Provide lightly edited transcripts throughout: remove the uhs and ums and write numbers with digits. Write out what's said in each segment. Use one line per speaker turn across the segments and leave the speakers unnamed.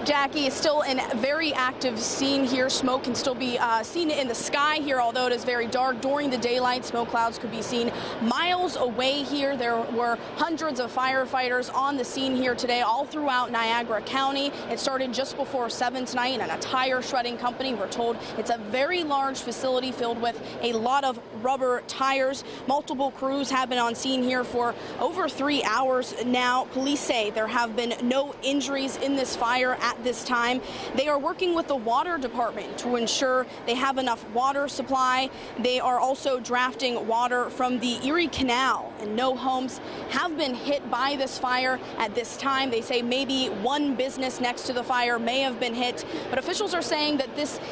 Jackie, is still a very active scene here. Smoke can still be seen in the sky here, although it is very dark. During the daylight, smoke clouds could be seen miles away here. There were hundreds of firefighters on the scene here today, all throughout Niagara County. It started just before 7 tonight at a tire shredding company. We're told it's a very large facility filled with a lot of rubber tires. Multiple crews have been on scene here for over 3 hours now. Police say there have been no injuries in this fire at this time. They are working with the water department to ensure they have enough water supply. They are also drafting water from the Erie Canal, and no homes have been hit by this fire at this time. They say maybe one business next to the fire may have been hit, but officials are saying that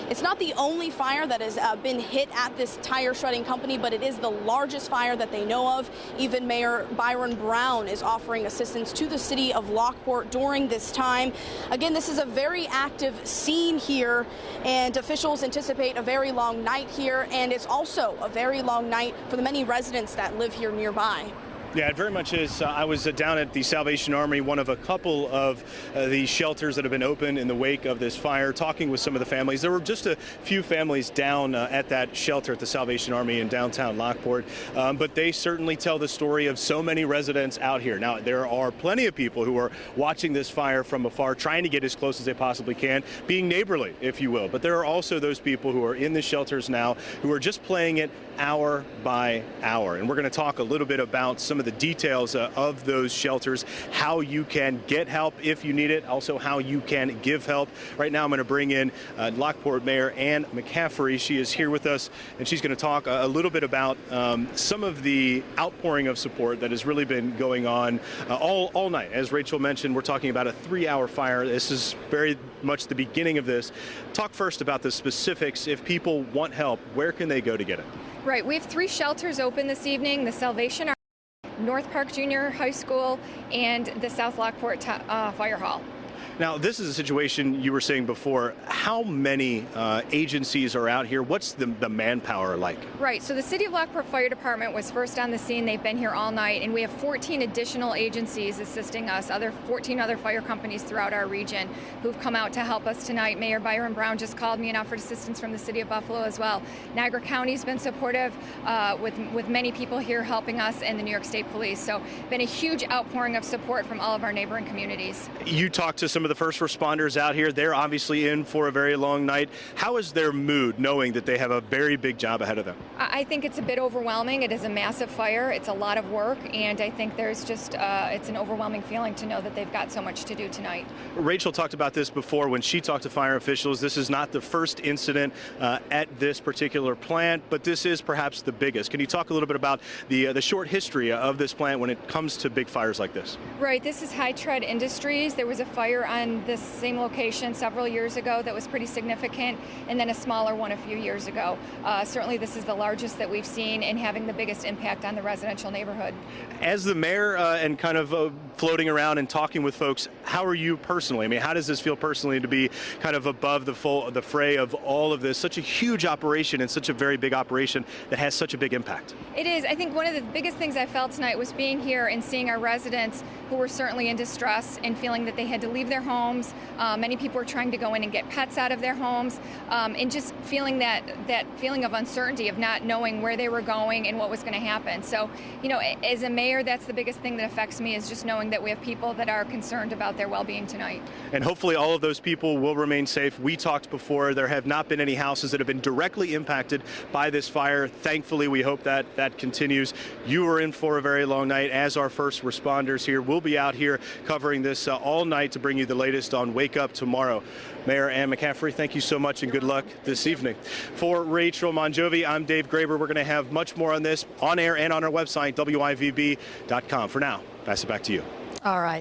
it's not the only fire that has been hit at this tire shredding company, but it is the largest fire that they know of. Even Mayor Byron Brown is offering assistance to the city of Lockport during this time. Again, this is a very active scene here, and officials anticipate a very long night here, and it's also a very long night for the many residents that live here nearby.
Yeah, it very much is. I was down at the Salvation Army, one of a couple of the shelters that have been open in the wake of this fire, talking with some of the families. There were just a few families down at that shelter at the Salvation Army in downtown Lockport, but they certainly tell the story of so many residents out here. Now, there are plenty of people who are watching this fire from afar, trying to get as close as they possibly can, being neighborly, if you will. But there are also those people who are in the shelters now who are just playing it hour by hour. And we're going to talk a little bit about some of the details of those shelters, how you can get help if you need it, also how you can give help. Right now I'm going to bring in Lockport Mayor Ann McCaffrey. She is here with us, and she's going to talk a little bit about some of the outpouring of support that has really been going on all night. As Rachel mentioned, we're talking about a 3-hour fire. This is very much the beginning of this. Talk first about the specifics. If people want help, where can they go to get it?
Right, we have 3 shelters open this evening: the Salvation Army, North Park Junior High School, and the South Lockport Fire Hall.
Now, this is a situation you were saying before. How many agencies are out here? What's the manpower like? Right.
So the City of Lockport Fire Department was first on the scene. They've been here all night, and we have 14 additional agencies assisting us, 14 other fire companies throughout our region who've come out to help us tonight. Mayor Byron Brown just called me and offered assistance from the City of Buffalo as well. Niagara County's been supportive with many people here helping us, and the New York State Police. So been a huge outpouring of support from all of our neighboring communities.
You talked to some of the first responders out here. They're obviously in for a very long night. How is their mood knowing that they have a very big job ahead of them?
I think it's a bit overwhelming. It is a massive fire. It's a lot of work, and I think there's just it's an overwhelming feeling to know that they've got so much to do tonight.
Rachel talked about this before when she talked to fire officials. This is not the first incident at this particular plant, but this is perhaps the biggest. Can you talk a little bit about the short history of this plant when it comes to big fires like this?
Right. This is High Tread Industries. There was a fire on this same location several years ago that was pretty significant, and then a smaller one a few years ago. Certainly this is the largest that we've seen and having the biggest impact on the residential neighborhood.
As the mayor and kind of floating around and talking with folks, how are you personally? I mean, how does this feel personally to be kind of above the fray of all of this, such a huge operation and such a very big operation that has such a big impact?
It is. I think one of the biggest things I felt tonight was being here and seeing our residents who were certainly in distress and feeling that they had to leave their homes. Many people were trying to go in and get pets out of their homes, and just feeling that feeling of uncertainty of not knowing where they were going and what was going to happen. So, you know, as a mayor, that's the biggest thing that affects me, is just knowing that we have people that are concerned about their well-being tonight.
And hopefully all of those people will remain safe. We talked before, there have not been any houses that have been directly impacted by this fire. Thankfully, we hope that continues. You are in for a very long night, as our first responders here. We'll be out here covering this all night to bring you the latest on Wake Up tomorrow. Mayor Ann McCaffrey, thank you so much and good luck this evening. For Rachel Monjovi, I'm Dave Graber. We're going to have much more on this on air and on our website, WIVB.com. For now, pass it back to you.
All right.